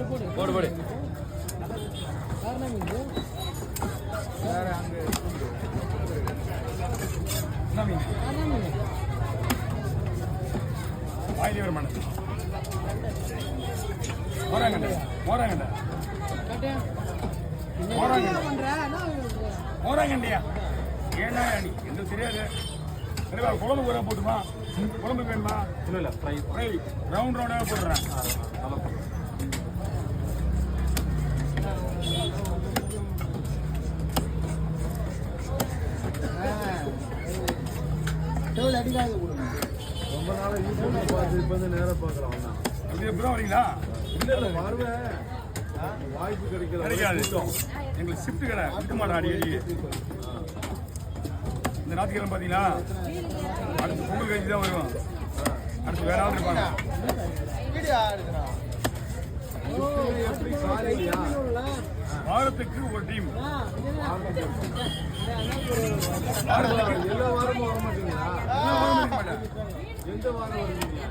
போடு போடு. என்ன மீன்? வாயிலே வர மாட்டேன். மோராங்கண்டா மோராங்கண்டியா? ஏன்னா நீ எங்களுக்கு தெரியாது. குழம்பு கூட போட்டுமா? குழம்பு வேணுமா? இல்லை ஃப்ரை ஃப்ரை ரவுண்ட் ரவுண்டாக போடுறேன். ரொம்ப நாள் யூடியூப்ல பார்த்து இப்போ வந்து நேராக பார்க்கலாம். அப்படி எப்போ வரீங்களா? இல்லை வருவேன், வாய்ப்பு கிடைக்காது. எங்களுக்கு ஷிஃப்ட் கடை இருக்க மாட்டோம் அடிக்கடி. இந்த ஞாயிற்றுக்கிழமை பார்த்தீங்களா, அடுத்து பொங்கல் கழிச்சு தான் வருவோம். அடுத்து வேற ஆள் இருப்பாங்க. வாரத்துக்கு ஒரு டீம். எல்லா வாரமும் வர மாட்டீங்களா? எல்லா வாரமும் இருக்க மாட்டேன். எந்த வாரம் வருவீங்க?